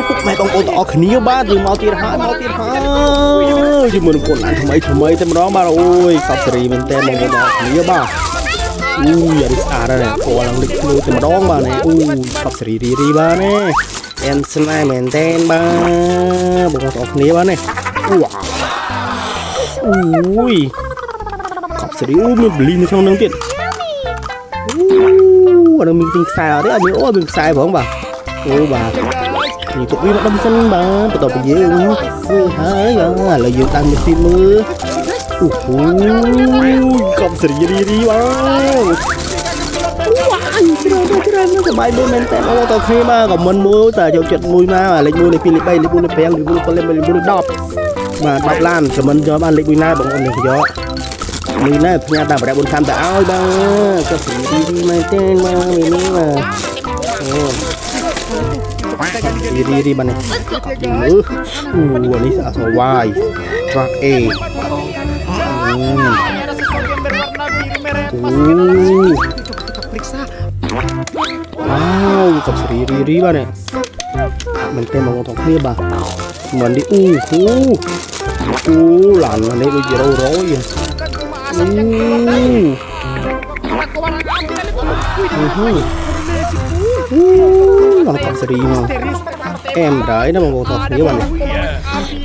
ពុកម៉ែបងប្អូនទាំងអស់គ្នាបាទយើងមកទៀតហើយជាមួយនឹងខ្លួនឡានថ្មីតែម្ដងបាទអូយកប់សេរីមែនតើបងប្អូនទាំងអស់គ្នាបាទអូយអានេះស្អាតហើយពណ៌ឡើងលេចធ្លោតែម្ដងបាទនេះអូយកប់សេរីរីបាទនេះអែមស្នៃមែនតើបាទបងប្អូនទាំងអស់គ្នាបាទនេះវ៉ាអូយកប់សេរីអូមានបលីនៅក្នុងនឹងទៀតអូអានឹងមានទិញខ្សែអត់ទេអត់មានអូមានខ្សែផងបាទអូបាទនេះទុកវាមកដុំសិនបាទបន្ទាប់ពីយើងធ្វើហើយបាទឥឡូវយើងដាំមកទីមើលអូហូកប់សេរីរីបាទវ៉ាច្រើនសប្បាយមែនតើអូតើគ្នាបាទខមមិនមួយតើយកចិត្តមួយមកលេខ1លេខ2លេខ3លេខ4លេខ5លេខ6លេខ7លេខ8លេខ9លេខ10បាទ10ឡានខមមិនយកបានលេខ1ណាបងប្អូននេះយកនេះណាផ្ញើតាមប្រព័ន្ធតាមតើឲ្យបាទកប់សេរីរីមែនតើបាទនេះបាទអូរីបានេះមើលអូនេះអសវាយ track A អូវ៉ាវកប់សេរីបាទនេះមិនទេមកថងគ្នាបាទមិននេះអូឡាននេះដូចរោអូឡើងកប់សេរីមកអែមដែរណាបងប្អូនទាំងគ្នាបាទនេះ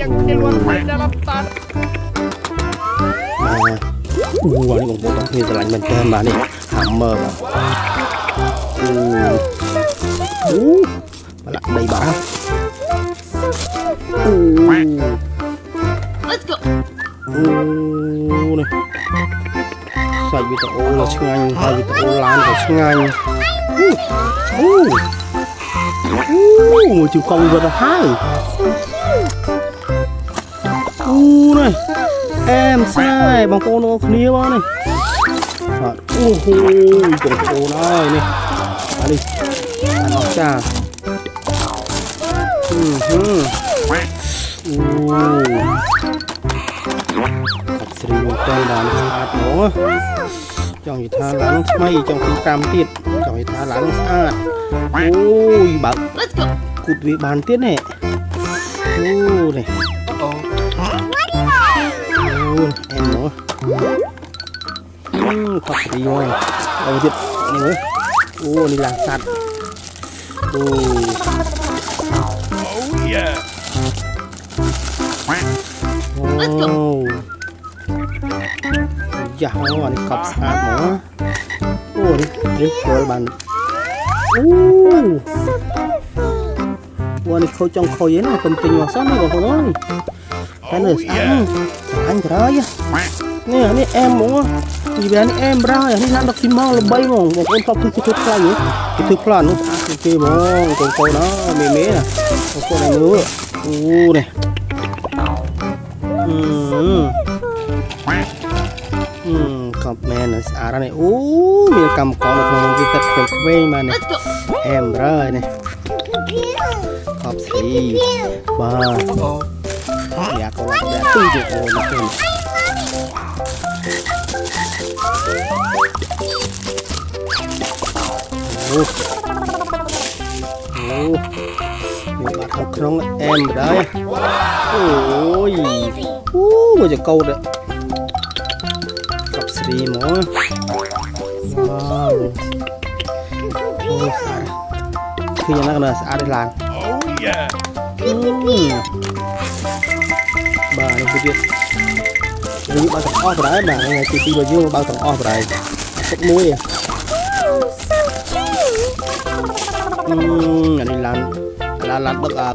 អូនេះបងប្អូនទាំងគ្នាស្រឡាញ់មែនតើបាទនេះ Hammer បាទអូបាក់ដីបាទLet's go អូនេះសាច់វីដេអូឆ្ងាញ់ហើយវីដេអូឡានក៏ឆ្ងាញ់មួយជូកង់វាទៅហើយអូនេះអែមស្នៃបងប្អូនអរគ្នាបងនេះបាទអូហូបងប្អូនអើយនេះអានេះអត់ចាអូកាត់ស្រីមកទៅដល់ស្អាតហ្មងចង់និយាយថាឡើងថ្មីចង់ពី5ទៀតចង់និយាយថាឡើងស្អាតអូយបើគូតវាបានទៀតនេះអូនេះអូអែមហ្មងខប់ស្រីមកអូទៀតនេះអូនេះឡើងសัตว์អូយ៉ាយ៉ាអូនេះកប់ស្អាតហ្មងអូនេះចូលបានអូនេះខូចចង់ខូចឯណាខ្ញុំទិញមកសោះនេះបងប្អូនអើយតែនៅស្អាតអញក្រោយនេះអែមហ្មងពីវានេះអែមរ៉ានេះឡានដឹកទីម៉ងល្បីហ្មងបងប្អូនtop គឺធ្វើខ្លាំងគេធ្វើផ្លាននោះស្អាតជាងគេហ្មងកូនណាមេណាបងប្អូនឲ្យមើលអូនេះកប់មែនស្អាតណាស់អូមានកម្មកនៅក្នុងវាទឹកក្វេងមកនេះអែមរ៉ានេះកប់ស្រីបាទយ៉ាកូនយ៉ាទុយទៅអូនេះទេអូមានបាត់ខាងក្នុងអែមដែរអូយមួយចកោតកប់ស្រីហ្មងវ៉ាវអូស្អាតឃើញយ៉ាងណាស្អាតឡើងបាទនេះទៀតនេះបើទាំងអស់ប្រហែលបាទថ្ងៃទី2របស់យើងបើទាំងអស់ប្រហែលទឹកមួយអានេះឡានដឹក